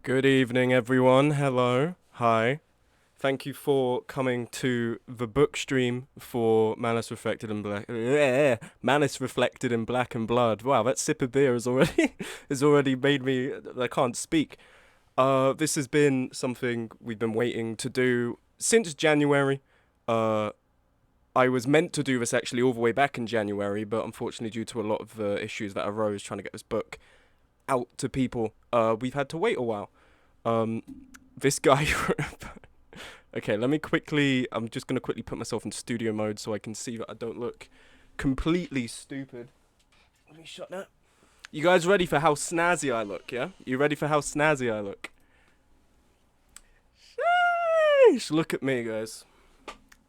Good evening, everyone. Hello. Hi. Thank you for coming to the book stream for Malice Reflected in Black. Malice Reflected in Black and Blood. Wow, that sip of beer has already has already made me. I can't speak. This has been something we've been waiting to do since January. Uh, I was meant to do this actually all the way back in January, but unfortunately, due to a lot of issues that arose trying to get this book out to people, we've had to wait a while. Um, this guy. Okay, let me quickly. I'm just gonna quickly put myself in studio mode so I can see that I don't look completely stupid. Let me shut that. You guys ready for how snazzy I look? Yeah, you ready for how snazzy I look? Sheesh, look at me, guys.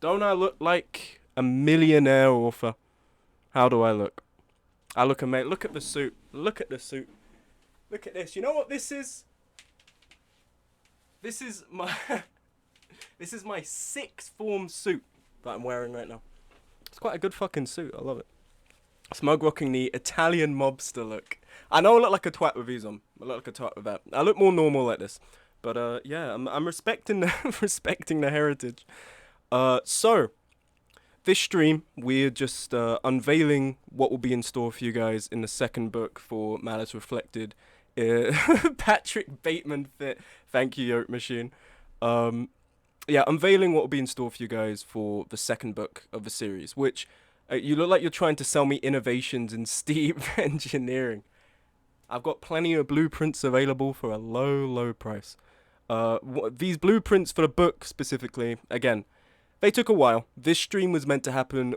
Don't I look like a millionaire author? How do I look? I look amazing. Look at the suit. Look at the suit. Look at this. You know what this is? This is my this is my sixth form suit that I'm wearing right now. It's quite a good fucking suit. I love it. Smug rocking the Italian mobster look. I know I look like a twat with these on. I look like a twat with that. I look more normal like this. But yeah, I'm respecting the respecting the heritage. So this stream we're just unveiling what will be in store for you guys in the second book for Malice Reflected. Patrick Bateman fit. Thank you, Yoke Machine. Yeah, unveiling what will be in store for you guys for the second book of the series, which you look like you're trying to sell me innovations in steam engineering. I've got plenty of blueprints available for a low, low price. These blueprints for the book specifically, again, they took a while. This stream was meant to happen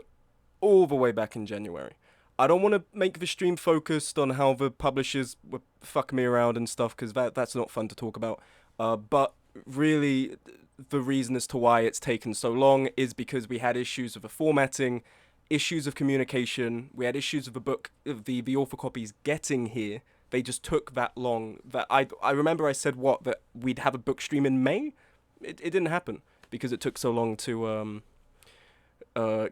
all the way back in January. I don't want to make the stream focused on how the publishers were fucking me around and stuff, because that's not fun to talk about. But really, the reason as to why it's taken so long is because we had issues with the formatting, issues of communication. We had issues of the book, the author copies getting here. They just took that long. That I remember I said that we'd have a book stream in May. It didn't happen because it took so long to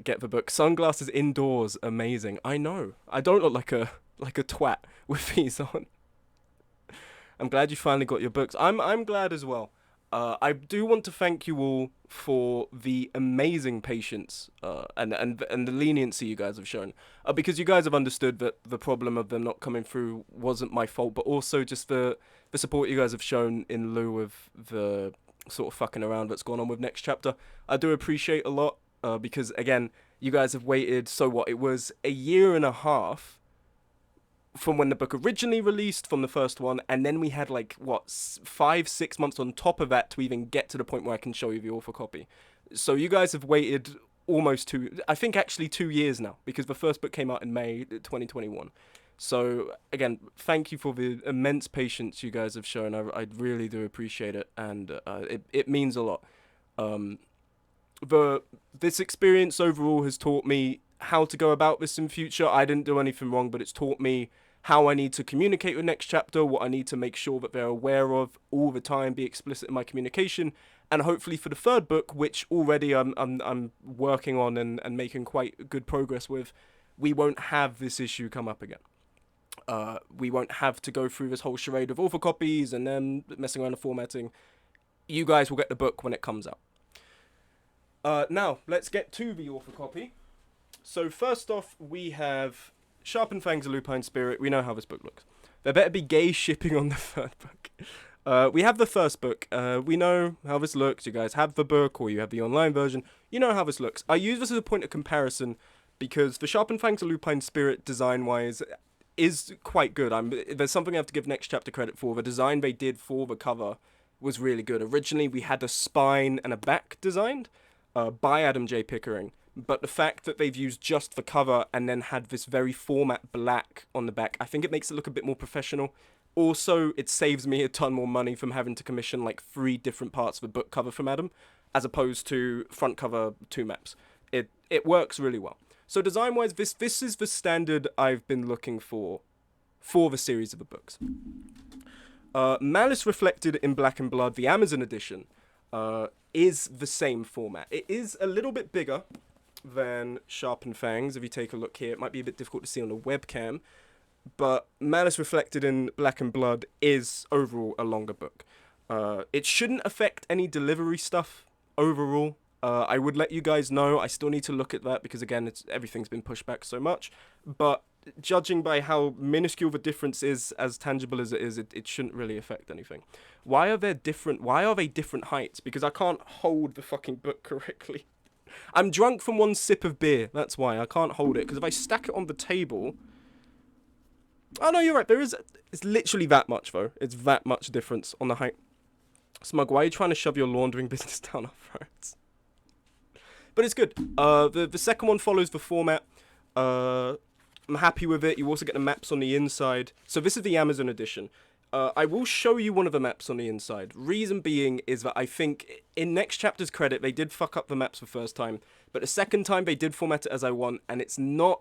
get the book. Sunglasses indoors, amazing. I know. I don't look like a twat with these on. I'm glad you finally got your books. I'm glad as well. I do want to thank you all for the amazing patience and the leniency you guys have shown. Because you guys have understood that the problem of them not coming through wasn't my fault, but also just the support you guys have shown in lieu of the sort of fucking around that's gone on with next chapter. I do appreciate a lot because again, you guys have waited. So what? It was a year and a half from when the book originally released from the first one, and then we had 5-6 months on top of that to even get to the point where I can show you the author copy. So you guys have waited almost I think actually 2 years now, because the first book came out in May 2021. So again, thank you for the immense patience you guys have shown. I really do appreciate it, and it means a lot. This experience overall has taught me how to go about this in future. I didn't do anything wrong, but it's taught me how I need to communicate with next chapter, what I need to make sure that they're aware of all the time, be explicit in my communication, and hopefully for the third book, which already I'm working on and making quite good progress with, we won't have this issue come up again. We won't have to go through this whole charade of author copies and then messing around the formatting. You guys will get the book when it comes out. Now, let's get to the author copy. So first off, we have Sharpened Fangs of Lupine Spirit. We know how this book looks. There better be gay shipping on the third book. We have the first book. We know how this looks. You guys have the book, or you have the online version. You know how this looks. I use this as a point of comparison because the Sharpened Fangs of Lupine Spirit, design-wise, is quite good. There's something I have to give next chapter credit for. The design they did for the cover was really good. Originally, we had a spine and a back designed by Adam J. Pickering. But the fact that they've used just the cover and then had this very format black on the back, I think it makes it look a bit more professional. Also, it saves me a ton more money from having to commission 3 different parts of a book cover from Adam, as opposed to front cover 2 maps. It works really well. So design-wise, this is the standard I've been looking for the series of the books. Malice Reflected in Black and Blood, the Amazon edition, is the same format. It is a little bit bigger than Sharpened Fangs. If you take a look here, it might be a bit difficult to see on the webcam. but Malice Reflected in Black and Blood is overall a longer book. It shouldn't affect any delivery stuff overall. I would let you guys know. I still need to look at that because again, everything's been pushed back so much. But judging by how minuscule the difference is, as tangible as it is, it shouldn't really affect anything. Why are they different heights? Because I can't hold the fucking book correctly. I'm drunk from one sip of beer. That's why I can't hold it. Because if I stack it on the table... Oh, no, you're right. It's literally that much, though. It's that much difference on the height. Smug, why are you trying to shove your laundering business down our throats? But it's good. The second one follows the format. I'm happy with it. You also get the maps on the inside. So this is the Amazon edition. I will show you one of the maps on the inside. Reason being is that I think in next chapter's credit, they did fuck up the maps the first time. But the second time, they did format it as I want. And it's not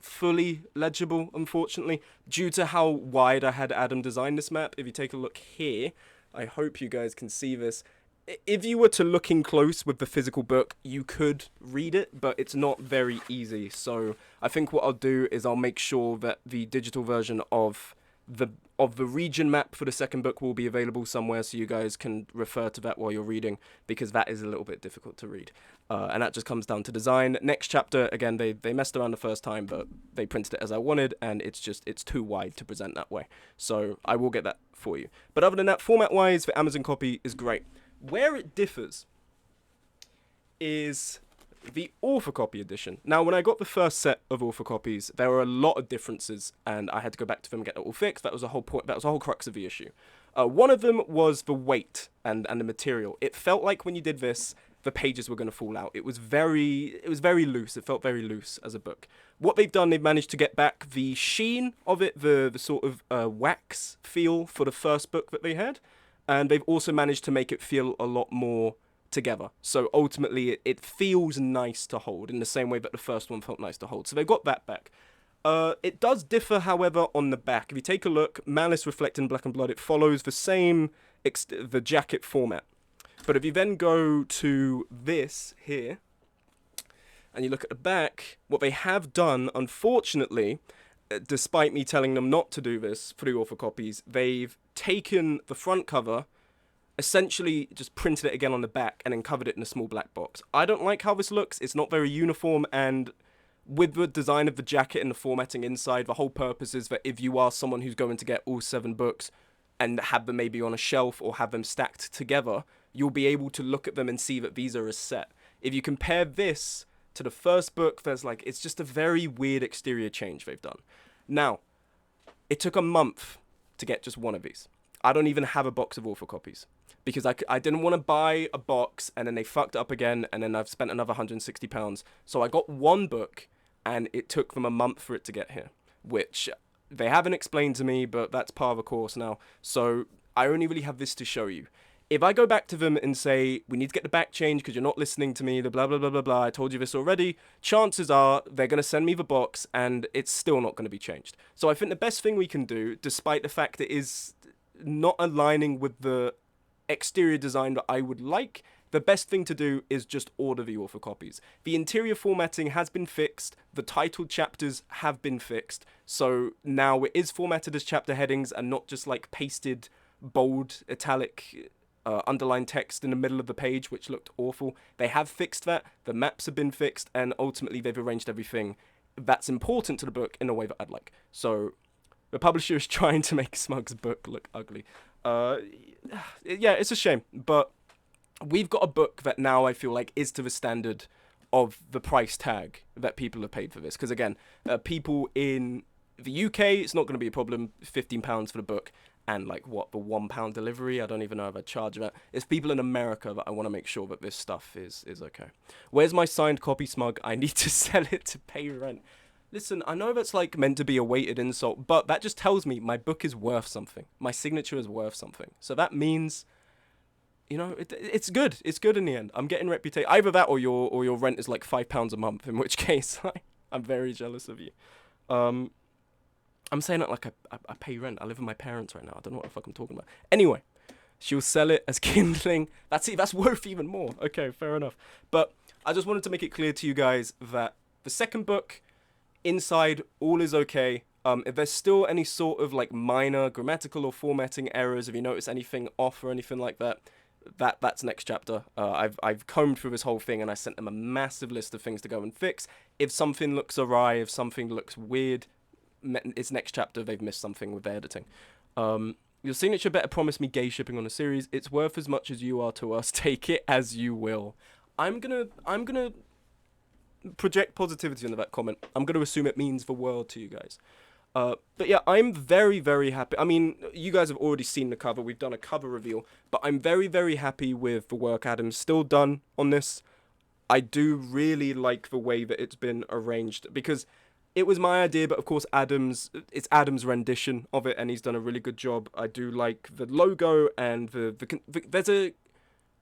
fully legible, unfortunately, due to how wide I had Adam design this map. If you take a look here, I hope you guys can see this. If you were to look in close with the physical book, you could read it, but it's not very easy. So I think what I'll do is I'll make sure that the digital version of the region map for the second book will be available somewhere, so you guys can refer to that while you're reading, because that is a little bit difficult to read. And that just comes down to design. Next chapter, again, they messed around the first time, but they printed it as I wanted, and it's too wide to present that way. So I will get that for you. But other than that, format-wise, the Amazon copy is great. Where it differs is the author copy edition. Now, when I got the first set of author copies, there were a lot of differences, and I had to go back to them and get it all fixed. That was the whole point. That was the whole crux of the issue. One of them was the weight and the material. It felt like when you did this, the pages were going to fall out. It was very loose. It felt very loose as a book. What they've done, they've managed to get back the sheen of it, the sort of wax feel for the first book that they had. And they've also managed to make it feel a lot more together. So ultimately, it feels nice to hold in the same way that the first one felt nice to hold. So they've got that back. It does differ, however, on the back. If you take a look, Malice Reflecting Black and Blood, it follows the same, the jacket format. But if you then go to this here, and you look at the back, what they have done, unfortunately, despite me telling them not to do this for the author copies, they've taken the front cover, essentially just printed it again on the back, and then covered it in a small black box. I don't like how this looks. It's not very uniform, and with the design of the jacket and the formatting inside, the whole purpose is that if you are someone who's going to get all 7 books and have them maybe on a shelf or have them stacked together, you'll be able to look at them and see that these are a set. If you compare this to the first book, it's just a very weird exterior change they've done. Now, it took a month to get just one of these. I don't even have a box of author copies because I didn't want to buy a box and then they fucked up again and then I've spent another £160. So I got one book and it took them a month for it to get here, which they haven't explained to me, but that's part of the course now. So I only really have this to show you. If I go back to them and say, we need to get the back changed because you're not listening to me, the blah, blah, blah, blah, blah, I told you this already, chances are they're going to send me the box and it's still not going to be changed. So I think the best thing we can do, despite the fact it is not aligning with the exterior design that I would like, the best thing to do is just order the author copies. The interior formatting has been fixed, the titled chapters have been fixed, so now it is formatted as chapter headings and not just like pasted, bold, italic, underlined text in the middle of the page, which looked awful. They have fixed that, the maps have been fixed, and ultimately they've arranged everything that's important to the book in a way that I'd like. So the publisher is trying to make Smug's book look ugly. Yeah, it's a shame, but we've got a book that now I feel like is to the standard of the price tag that people have paid for this. Because again, people in the UK, it's not going to be a problem, £15 for the book. And like what, the £1 delivery? I don't even know if I charge that. It's people in America that I want to make sure that this stuff is okay. Where's my signed copy, Smug? I need to sell it to pay rent. Listen, I know that's like meant to be a weighted insult, but that just tells me my book is worth something. My signature is worth something. So that means, you know, it's good. It's good in the end. I'm getting reputation. Either that or your rent is like £5 a month, in which case I'm very jealous of you. I'm saying it like I pay rent. I live with my parents right now. I don't know what the fuck I'm talking about. Anyway, she'll sell it as kindling. That's worth even more. Okay, fair enough. But I just wanted to make it clear to you guys that the second book, inside, all is okay. If there's still any sort of like minor grammatical or formatting errors, if you notice anything off or anything like that, that's next chapter. I've combed through this whole thing and I sent them a massive list of things to go and fix. If something looks awry, if something looks weird, it's next chapter. They've missed something with their editing. Your signature better promise me gay shipping on a series. It's worth as much as you are to us. Take it as you will. I'm gonna project positivity into that comment. I'm gonna assume it means the world to you guys. But yeah, I'm very, very happy. I mean, you guys have already seen the cover. We've done a cover reveal. But I'm very, very happy with the work Adam's still done on this. I do really like the way that it's been arranged. Because it was my idea, but of course it's Adam's rendition of it. And he's done a really good job. I do like the logo and there's a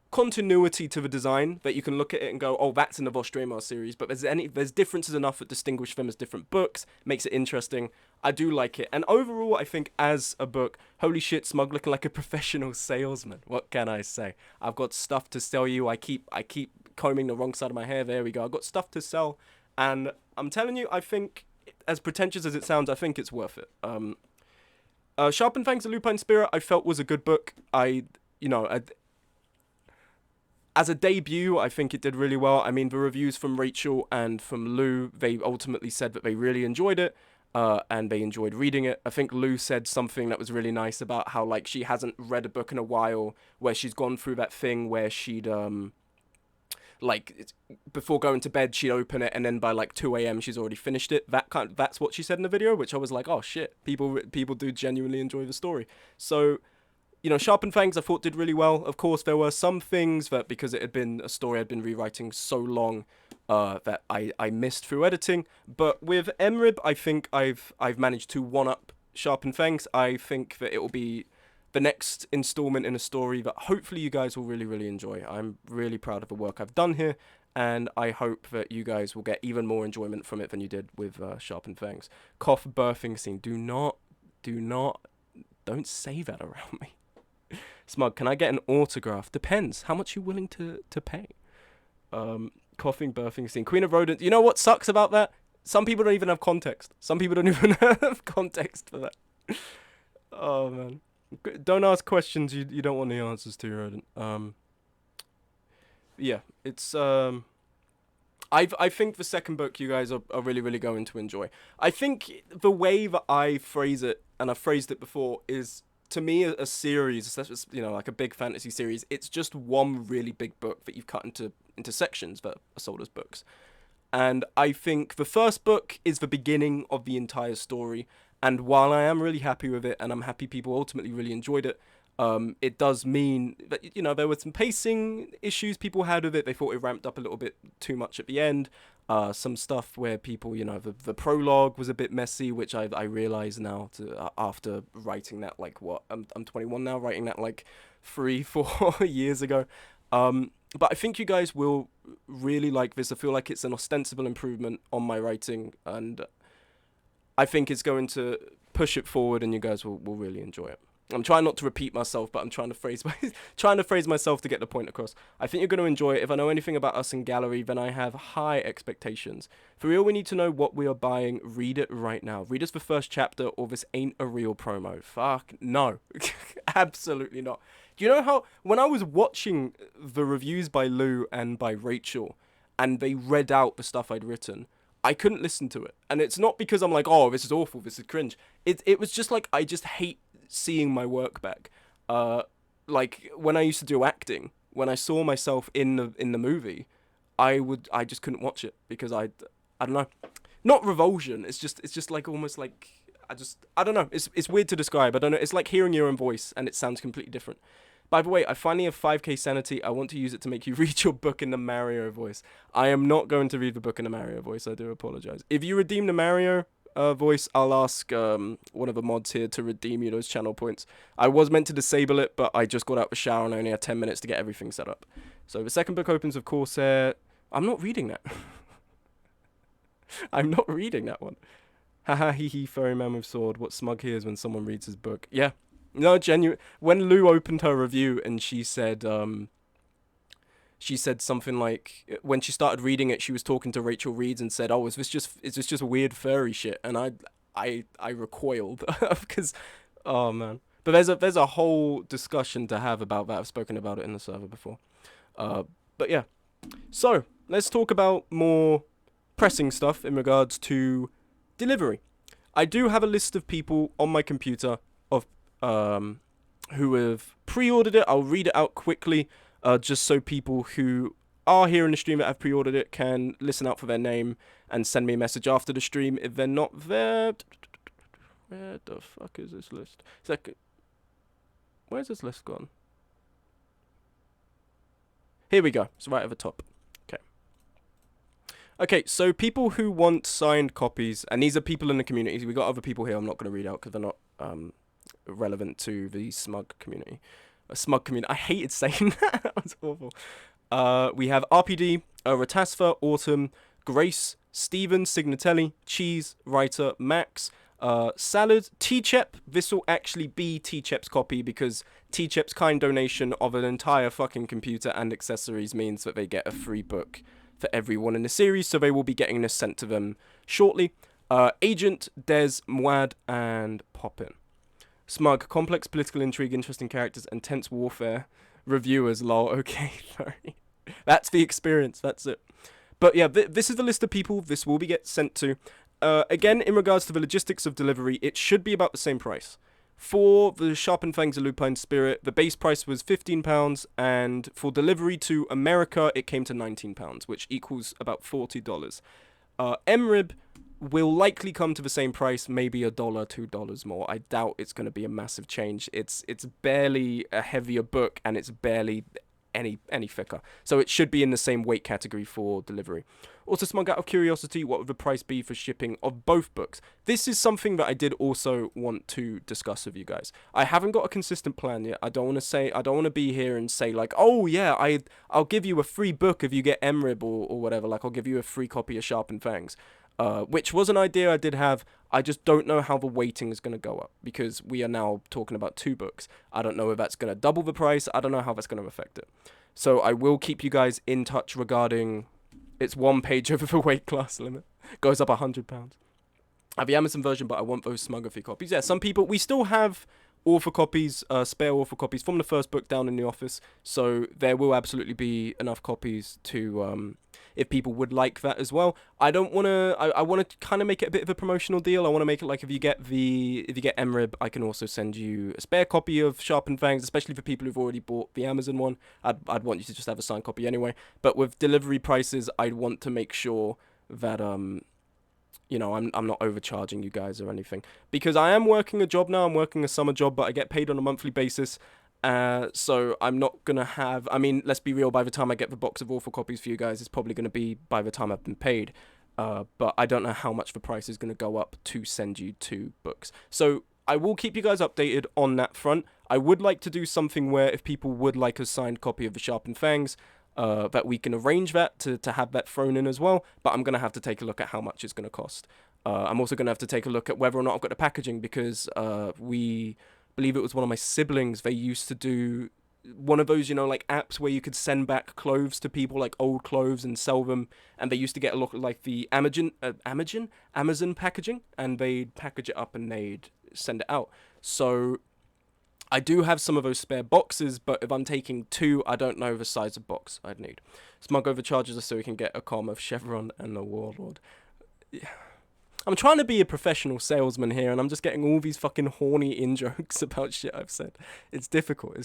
continuity to the design that you can look at it and go, oh, that's in the Vostremar series, but there's differences enough that distinguish them as different books, makes it interesting. I do like it, and overall I think as a book, holy shit, Smug looking like a professional salesman. What can I say? I've got stuff to sell you. I keep combing the wrong side of my hair. There we go. I've got stuff to sell, and I'm telling you, I think, as pretentious as it sounds, I think it's worth it. Sharpen Fangs of Lupine Spirit I felt was a good book. As a debut, I think it did really well. I mean, the reviews from Rachel and from Lou, they ultimately said that they really enjoyed it, and they enjoyed reading it. I think Lou said something that was really nice about how, like, she hasn't read a book in a while, where she's gone through that thing where she'd, before going to bed, she'd open it, and then by, like, 2 a.m. she's already finished it. That's what she said in the video, which I was like, oh, shit, people do genuinely enjoy the story. So, you know, Sharpen Fangs I thought did really well. Of course, there were some things that, because it had been a story I'd been rewriting so long, that I missed through editing. But with Emrib, I think I've managed to one-up Sharpen Fangs. I think that it will be the next installment in a story that hopefully you guys will really, really enjoy. I'm really proud of the work I've done here, and I hope that you guys will get even more enjoyment from it than you did with Sharpen Fangs. Cough birthing scene. Don't say that around me. Smug, can I get an autograph? Depends. How much you willing to pay? Coughing, birthing scene. Queen of Rodents. You know what sucks about that? Some people don't even have context. Some people don't even have context for that. Oh, man. Don't ask questions you don't want the answers to, Rodent. Yeah, it's... I think the second book you guys are really, really going to enjoy. I think the way that I phrase it, and I've phrased it before, is... To me, a series, you know, like a big fantasy series, it's just one really big book that you've cut into sections that are sold as books. And I think the first book is the beginning of the entire story. And while I am really happy with it, and I'm happy people ultimately really enjoyed it, it does mean that, you know, there were some pacing issues people had with it. They thought it ramped up a little bit too much at the end. Some stuff where people, you know, the prologue was a bit messy, which I realize now after writing that, like, what, I'm 21 now, writing that like 3-4 years ago. But I think you guys will really like this. I feel like it's an ostensible improvement on my writing, and I think it's going to push it forward, and you guys will really enjoy it. I'm trying not to repeat myself, but I'm trying to phrase myself to get the point across. I think you're going to enjoy it. If I know anything about us in Gallery, then I have high expectations. For real, we need to know what we are buying. Read it right now. Read us the first chapter, or this ain't a real promo. Fuck no. Absolutely not. Do you know how, when I was watching the reviews by Lou and by Rachel, and they read out the stuff I'd written, I couldn't listen to it. And it's not because I'm like, oh, this is awful, this is cringe. It was just like, I just hate seeing my work back. Like when I used to do acting, when I saw myself in the movie, I just couldn't watch it because I don't know, not revulsion. It's just like almost like I don't know. It's weird to describe. I don't know. It's like hearing your own voice and it sounds completely different. By the way, I finally have 5k sanity. I want to use it to make you read your book in the Mario voice. I am not going to read the book in the Mario voice. I do apologize. If you redeem the Mario voice, I'll ask one of the mods here to redeem you those channel points. I was meant to disable it, but I just got out of the shower and I only had 10 minutes to get everything set up. So the second book opens, of course. I'm not reading that. I'm not reading that one. Haha, hee hee, furry man with sword. What Smug hears when someone reads his book. Yeah. No, genuine. When Lou opened her review and she said something like, when she started reading it, she was talking to Rachel Reeds and said, "Oh, is this just weird furry shit?" And I recoiled because, oh man. But there's a whole discussion to have about that. I've spoken about it in the server before. But yeah. So let's talk about more pressing stuff in regards to delivery. I do have a list of people on my computer of who have pre-ordered it. I'll read it out quickly, just so people who are here in the stream that have pre-ordered it can listen out for their name and send me a message after the stream if they're not there. Where the fuck is this list? Where's this list gone? Here we go. It's right at the top. Okay, so people who want signed copies, and these are people in the community. We got other people here I'm not going to read out because they're not relevant to the smug community. Smug community. I hated saying that. That was awful. We have RPD, Ratasfa, Autumn, Grace, Steven, Signatelli, Cheese, Writer, Max, Salad, T-Chep. This will actually be T-Chep's copy because T-Chep's kind donation of an entire fucking computer and accessories means that they get a free book for everyone in the series, so they will be getting this sent to them shortly. Agent, Des, Mwad, and Poppin. Smug, complex political intrigue, interesting characters, and tense warfare. Reviewers, lol. Okay, sorry. That's the experience, that's it. But yeah, this is the list of people this will be sent to. Again, in regards to the logistics of delivery, it should be about the same price. For the Sharpened Fangs of Lupine Spirit, the base price was £15, and for delivery to America, it came to £19, which equals about $40. MRIB will likely come to the same price, maybe $1, $2 more. I doubt it's going to be a massive change. It's barely a heavier book, and it's barely any thicker. So it should be in the same weight category for delivery. Also, Smug, out of curiosity, what would the price be for shipping of both books? This is something that I did also want to discuss with you guys. I haven't got a consistent plan yet. I don't want to be here and say like, oh yeah, I'll give you a free book if you get MRIB or whatever. Like, I'll give you a free copy of Sharpened Fangs. Which was an idea I did have. I just don't know how the weighting is going to go up because we are now talking about 2 books. I don't know if that's going to double the price. I don't know how that's going to affect it. So I will keep you guys in touch regarding. It's 1 page over the weight class limit. Goes up £100. I have the Amazon version, but I want those smuggled copies. Yeah, some people. We still have author copies, spare author copies from the first book down in the office. So there will absolutely be enough copies to. If people would like that as well. I don't want to. I want to kind of make it a bit of a promotional deal. I want to make it like if you get MRIB, I can also send you a spare copy of Sharpened Fangs, especially for people who've already bought the Amazon one. I'd want you to just have a signed copy anyway. But with delivery prices, I'd want to make sure that you know, I'm not overcharging you guys or anything because I am working a job now. I'm working a summer job, but I get paid on a monthly basis. So I'm not gonna have. I mean, let's be real. By the time I get the box of author copies for you guys, it's probably gonna be by the time I've been paid. But I don't know how much the price is gonna go up to send you 2 books. So I will keep you guys updated on that front. I would like to do something where if people would like a signed copy of the Sharpened Fangs, that we can arrange that to have that thrown in as well. But I'm gonna have to take a look at how much it's gonna cost. I'm also gonna have to take a look at whether or not I've got the packaging because believe it was one of my siblings, they used to do one of those, you know, like apps where you could send back clothes to people, like old clothes, and sell them. And they used to get a look like the Amazon packaging, and they'd package it up and they'd send it out. So I do have some of those spare boxes, but if I'm taking 2, I don't know the size of box I'd need. Smug overcharges us so we can get a com of Chevron and the Warlord. Yeah. I'm trying to be a professional salesman here, and I'm just getting all these fucking horny in-jokes about shit I've said. It's difficult.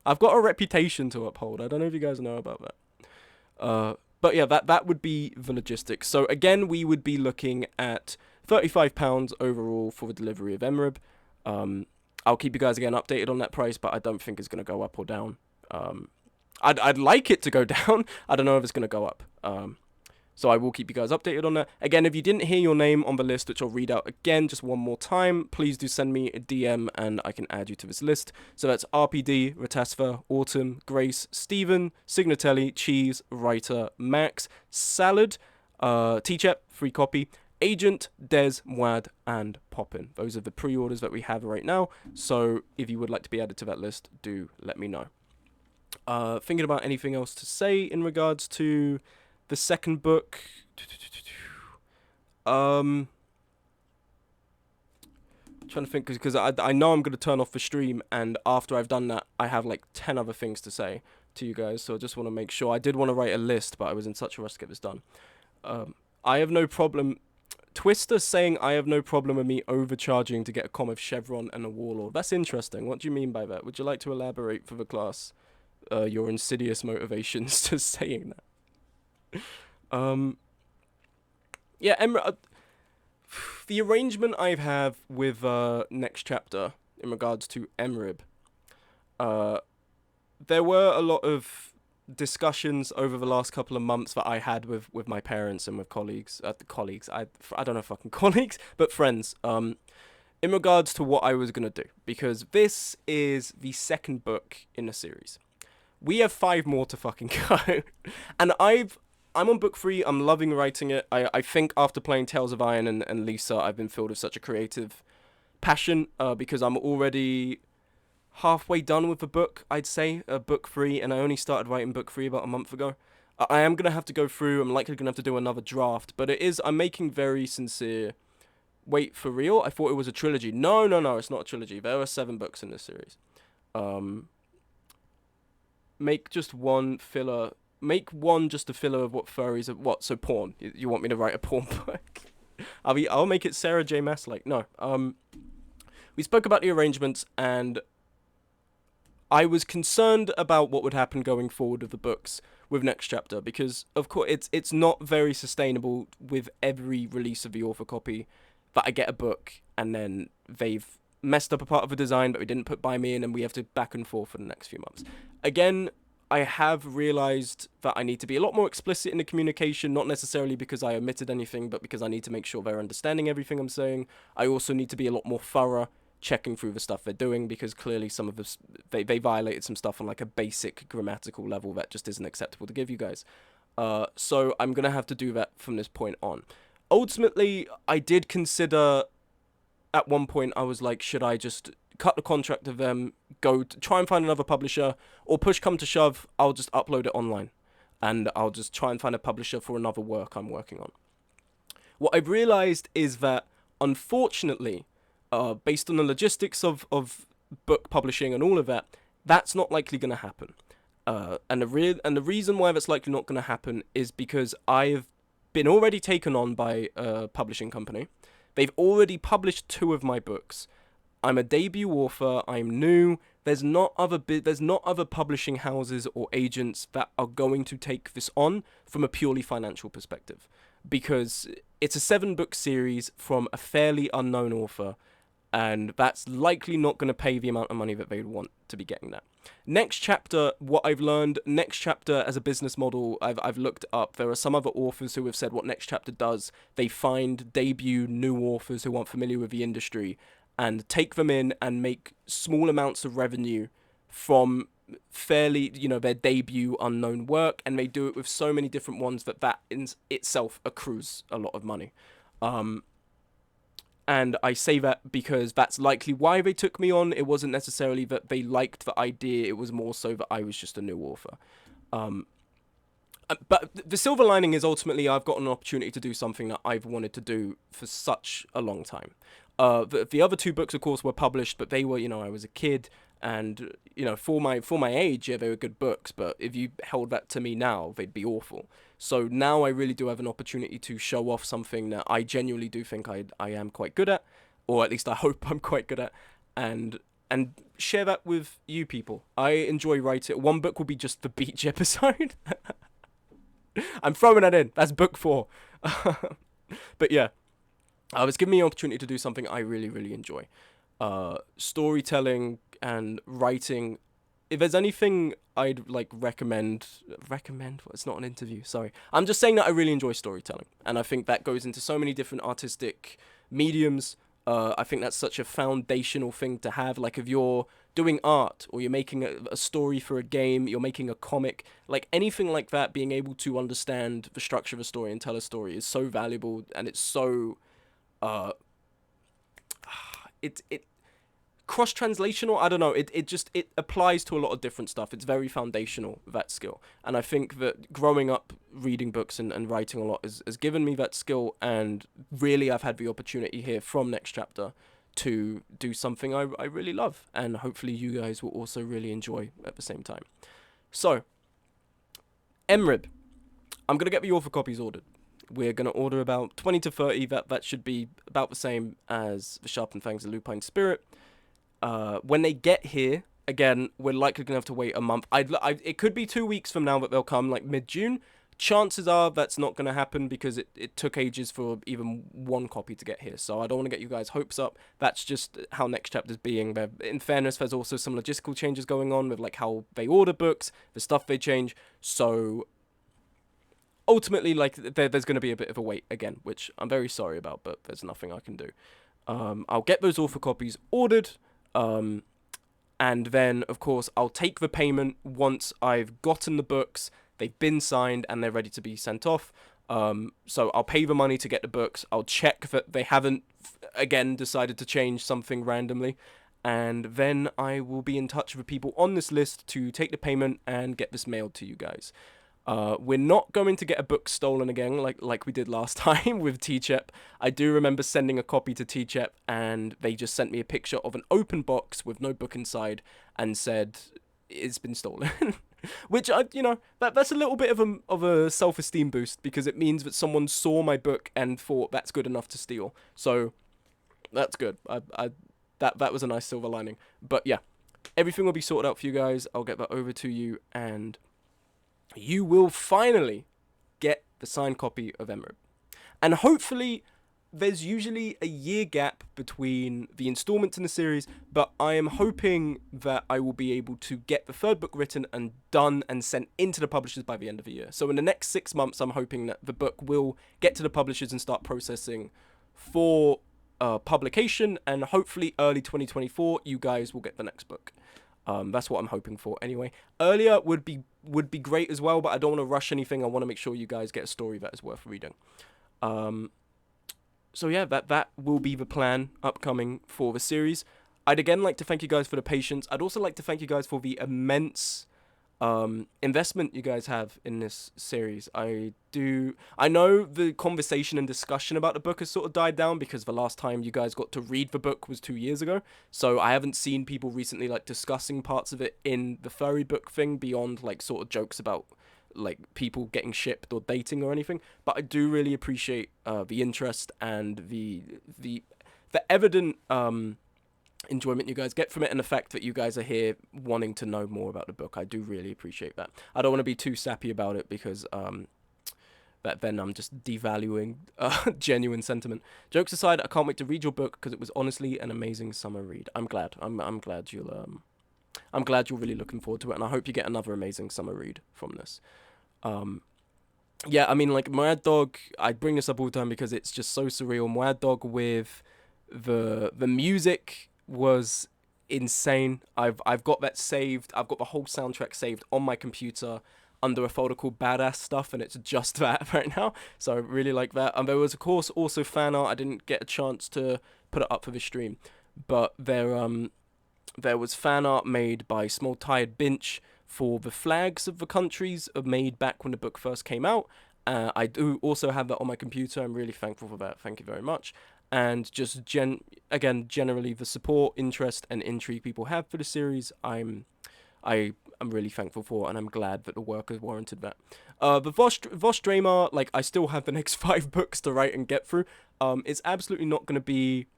I've got a reputation to uphold. I don't know if you guys know about that. But yeah, that would be the logistics. So again, we would be looking at £35 overall for the delivery of MRIB. I'll keep you guys again updated on that price, but I don't think it's going to go up or down. I'd like it to go down. I don't know if it's going to go up. So I will keep you guys updated on that. Again, if you didn't hear your name on the list, which I'll read out again just one more time, please do send me a DM and I can add you to this list. So that's RPD, Ratasfa, Autumn, Grace, Steven, Signatelli, Cheese, Writer, Max, Salad, T-Chep, free copy, Agent, Des, Mwad, and Poppin. Those are the pre-orders that we have right now. So if you would like to be added to that list, do let me know. Thinking about anything else to say in regards to the second book. Trying to think, because I know I'm going to turn off the stream, and after I've done that, I have like 10 other things to say to you guys, so I just want to make sure. I did want to write a list, but I was in such a rush to get this done. I have no problem. Twister saying I have no problem with me overcharging to get a com of Chevron and a Warlord. That's interesting. What do you mean by that? Would you like to elaborate for the class your insidious motivations to saying that? Yeah, the arrangement I have with next chapter in regards to Emrib, there were a lot of discussions over the last couple of months that I had with my parents and with colleagues, I don't know fucking colleagues, but friends, in regards to what I was going to do, because this is the second book in the series. We have 5 more to fucking go, and I'm on book 3, I'm loving writing it. I think after playing Tales of Iron and Lisa, I've been filled with such a creative passion, because I'm already halfway done with the book, I'd say, book 3, and I only started writing book 3 about a month ago. I am going to have to go through, I'm likely going to have to do another draft, but I'm making very sincere... Wait, for real? I thought it was a trilogy. No, it's not a trilogy. There are 7 books in this series. Make just one filler... Make one just a filler of what furries are... What, so porn? You want me to write a porn book? I'll make it Sarah J. Maas-like. No, we spoke about the arrangements, and I was concerned about what would happen going forward with the books with next chapter, because of course it's not very sustainable with every release of the author copy that I get a book and then they've messed up a part of the design but we didn't put by me in, and we have to back and forth for the next few months. Again, I have realized that I need to be a lot more explicit in the communication, not necessarily because I omitted anything, but because I need to make sure they're understanding everything I'm saying. I also need to be a lot more thorough checking through the stuff they're doing, because clearly some of this, they violated some stuff on like a basic grammatical level that just isn't acceptable to give you guys. So I'm going to have to do that from this point on. Ultimately, I did consider, at one point, I was like, should I just cut the contract of them, go to try and find another publisher, or push come to shove, I'll just upload it online, and I'll just try and find a publisher for another work I'm working on. What I've realized is that, unfortunately, based on the logistics of book publishing and all of that, that's not likely going to happen. And the reason why that's likely not going to happen is because I've been already taken on by a publishing company. They've already published 2 of my books. I'm a debut author. I'm new. There's not other publishing houses or agents that are going to take this on from a purely financial perspective, because it's a 7-book series from a fairly unknown author, and that's likely not going to pay the amount of money that they'd want to be getting that. Next chapter, what I've learned, next chapter as a business model, I've looked up. There are some other authors who have said what next chapter does. They find debut new authors who aren't familiar with the industry and take them in and make small amounts of revenue from fairly, their debut unknown work, and they do it with so many different ones that in itself accrues a lot of money. And I say that because that's likely why they took me on. It wasn't necessarily that they liked the idea. It was more so that I was just a new author. But the silver lining is ultimately I've got an opportunity to do something that I've wanted to do for such a long time. The other 2 books, of course, were published, but they were, I was a kid, and, for my age, yeah, they were good books, but if you held that to me now, they'd be awful. So now I really do have an opportunity to show off something that I genuinely do think I am quite good at, or at least I hope I'm quite good at, and share that with you people. I enjoy writing. 1 book will be just the beach episode. I'm throwing that in. That's book 4. But yeah, it's given me an opportunity to do something I really, really enjoy. Storytelling and writing. If there's anything I'd recommend, it's not an interview, sorry. I'm just saying that I really enjoy storytelling, and I think that goes into so many different artistic mediums. I think that's such a foundational thing to have. Like, if you're doing art, or you're making a story for a game, you're making a comic, anything like that, being able to understand the structure of a story and tell a story is so valuable, and it's so it cross-translational, I don't know, it applies to a lot of different stuff. It's very foundational, that skill, and I think that growing up reading books and writing a lot has given me that skill, and really I've had the opportunity here from next chapter to do something I really love, and hopefully you guys will also really enjoy at the same time. So, MRib, I'm going to get the author copies ordered. We're going to order about 20 to 30. That should be about the same as the Sharpened Fangs and Lupine Spirit. When they get here, again, we're likely going to have to wait a month. It could be 2 weeks from now that they'll come, like mid-June. Chances are that's not going to happen because it took ages for even one copy to get here. So I don't want to get you guys' hopes up. That's just how Next Chapter's being. In fairness, there's also some logistical changes going on with like how they order books, the stuff they change. So ultimately, like there's going to be a bit of a wait again, which I'm very sorry about, but there's nothing I can do. I'll get those author copies ordered. And then, of course, I'll take the payment once I've gotten the books, they've been signed, and they're ready to be sent off. So I'll pay the money to get the books. I'll check that they haven't, again, decided to change something randomly. And then I will be in touch with people on this list to take the payment and get this mailed to you guys. We're not going to get a book stolen again like we did last time with T-Chep. I do remember sending a copy to T-Chep, and they just sent me a picture of an open box with no book inside and said it's been stolen. Which, that's a little bit of a self-esteem boost, because it means that someone saw my book and thought that's good enough to steal. So that's good. That was a nice silver lining. But yeah, everything will be sorted out for you guys. I'll get that over to you, and you will finally get the signed copy of MRib. And hopefully, there's usually a year gap between the installments in the series, but I am hoping that I will be able to get the third book written and done and sent into the publishers by the end of the year. So in the next 6 months, I'm hoping that the book will get to the publishers and start processing for publication, and hopefully early 2024, you guys will get the next book. That's what I'm hoping for anyway. Earlier would be great as well, but I don't want to rush anything. I want to make sure you guys get a story that is worth reading. So yeah, that will be the plan upcoming for the series. I'd again like to thank you guys for the patience. I'd also like to thank you guys for the immense investment you guys have in this series. I know the conversation and discussion about the book has sort of died down because the last time you guys got to read the book was 2 years ago. So I haven't seen people recently like discussing parts of it in the furry book thing beyond like sort of jokes about like people getting shipped or dating or anything. But I do really appreciate the interest and the evident enjoyment you guys get from it, and the fact that you guys are here wanting to know more about the book. I do really appreciate that. I don't want to be too sappy about it because that then I'm just devaluing genuine sentiment. Jokes aside, I can't wait to read your book because it was honestly an amazing summer read. I'm glad you're really looking forward to it, and I hope you get another amazing summer read from this. Yeah, I mean, like Mad Dog, I bring this up all the time because it's just so surreal. Mad Dog with the music was insane. I've got that saved. I've got the whole soundtrack saved on my computer under a folder called Badass Stuff, and it's just that right now. So I really like that. And there was, of course, also fan art. I didn't get a chance to put it up for the stream, but there was fan art made by Small Tired Binch for the flags of the countries made back when the book first came out. I do also have that on my computer. I'm really thankful for that. Thank you very much. And just generally the support, interest, and intrigue people have for the series, I'm really thankful for, and I'm glad that the work has warranted that. The Vosh Draymar, like, I still have the next 5 books to write and get through. It's absolutely not going to be...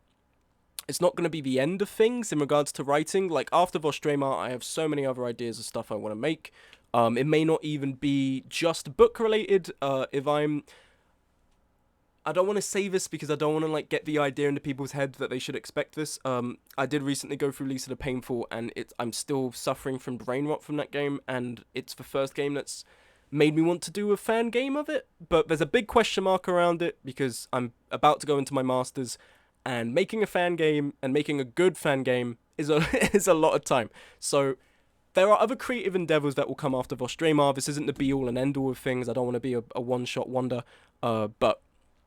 It's not going to be the end of things in regards to writing. Like, after Vosh Draymar, I have so many other ideas of stuff I want to make. It may not even be just book-related. I don't want to say this because I don't want to like get the idea into people's heads that they should expect this. I did recently go through Lisa the Painful, and I'm still suffering from brain rot from that game, and it's the first game that's made me want to do a fan game of it. But there's a big question mark around it because I'm about to go into my masters, and making a fan game and making a good fan game is a lot of time. So there are other creative endeavors that will come after Vosh Draymar. This isn't the be-all and end-all of things. I don't want to be a one-shot wonder, but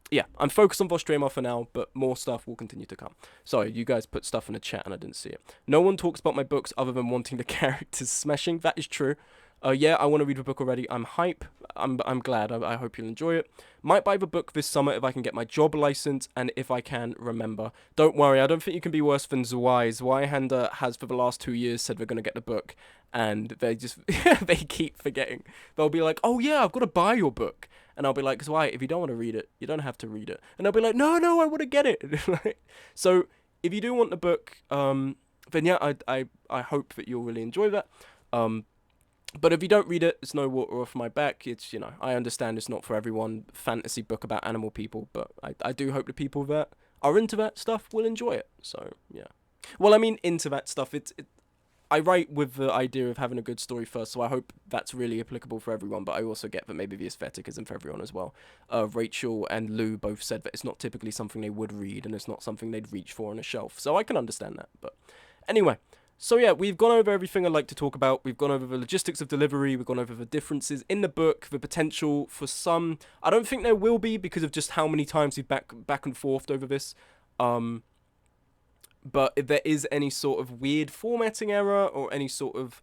yeah, I'm focused on Vosh Draymar for now, but more stuff will continue to come. Sorry, you guys put stuff in the chat and I didn't see it. No one talks about my books other than wanting the characters smashing. That is true. Yeah, I want to read the book already. I'm hype. I'm glad. I hope you'll enjoy it. Might buy the book this summer if I can get my job license and if I can remember. Don't worry, I don't think you can be worse than Zwei. Zweihanda has for the last 2 years said they're gonna get the book, and they just they keep forgetting. They'll be like, "Oh yeah, I've got to buy your book," and I'll be like, "Zwei, if you don't want to read it, you don't have to read it." And they'll be like, "No, no, I want to get it." So if you do want the book, then yeah, I hope that you'll really enjoy that. But if you don't read it, it's no water off my back. It's, I understand it's not for everyone. Fantasy book about animal people, but I do hope the people that are into that stuff will enjoy it. So, yeah. Well, I mean, into that stuff, I write with the idea of having a good story first, so I hope that's really applicable for everyone, but I also get that maybe the aesthetic isn't for everyone as well. Rachel and Lou both said that it's not typically something they would read, and it's not something they'd reach for on a shelf, so I can understand that. But anyway, so yeah, we've gone over everything I'd like to talk about. We've gone over the logistics of delivery. We've gone over the differences in the book, the potential for some. I don't think there will be because of just how many times we've back and forthed over this. But if there is any sort of weird formatting error or any sort of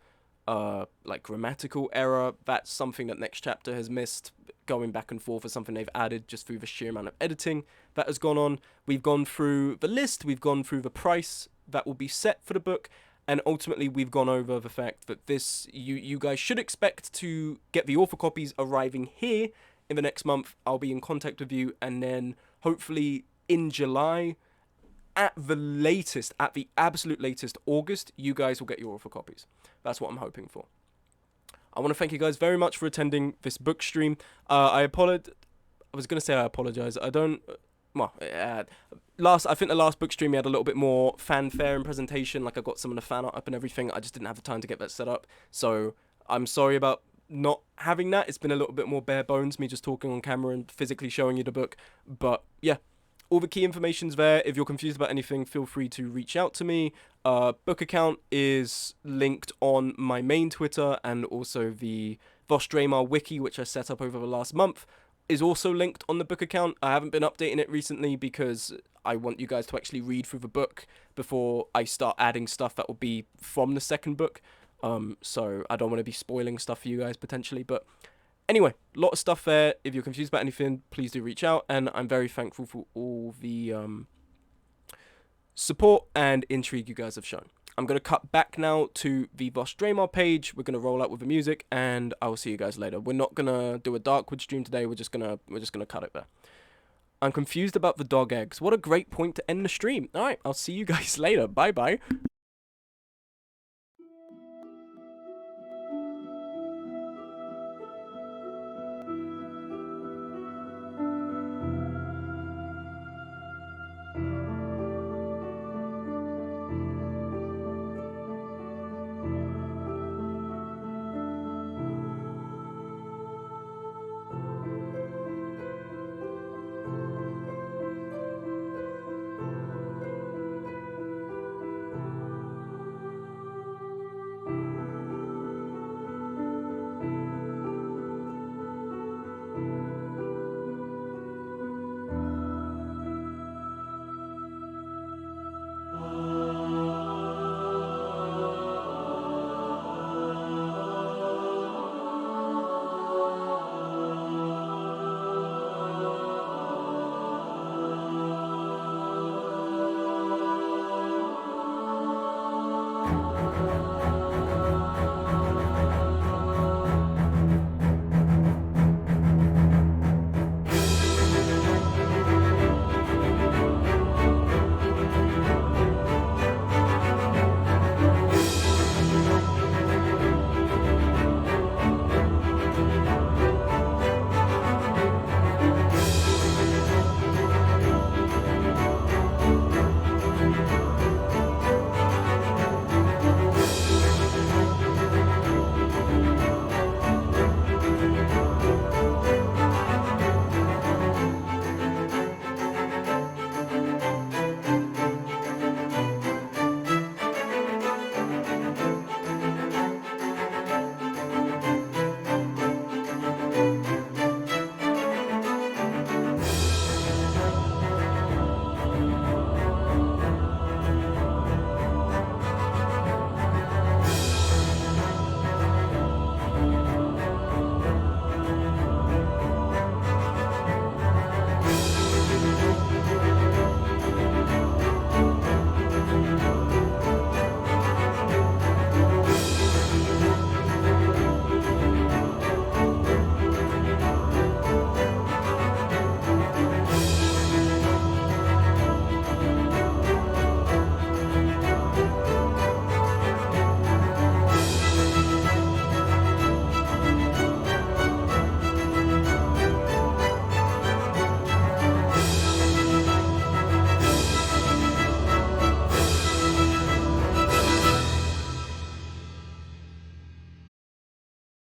like grammatical error, that's something that Next Chapter has missed. Going back and forth is something they've added just through the sheer amount of editing that has gone on. We've gone through the list. We've gone through the price that will be set for the book. And ultimately, we've gone over the fact that you guys should expect to get the author copies arriving here in the next month. I'll be in contact with you, and then hopefully in July, at the absolute latest, August, you guys will get your author copies. That's what I'm hoping for. I want to thank you guys very much for attending this book stream. I was going to say I apologize. I don't... Well, I think the last book stream we had a little bit more fanfare and presentation. Like, I got some of the fan art up and everything. I just didn't have the time to get that set up. So I'm sorry about not having that. It's been a little bit more bare bones, me just talking on camera and physically showing you the book. But yeah, all the key information's there. If you're confused about anything, feel free to reach out to me. Book account is linked on my main Twitter, and also the Vostremar wiki, which I set up over the last month, is also linked on the book account. I haven't been updating it recently because I want you guys to actually read through the book before I start adding stuff that will be from the second book. So I don't want to be spoiling stuff for you guys potentially. But anyway, a lot of stuff there. If you're confused about anything, please do reach out. And I'm very thankful for all the support and intrigue you guys have shown. I'm going to cut back now to the Vostremar page. We're going to roll out with the music, and I will see you guys later. We're not going to do a Darkwood stream today. We're just going to cut it there. I'm confused about the dog eggs. What a great point to end the stream. All right, I'll see you guys later. Bye-bye.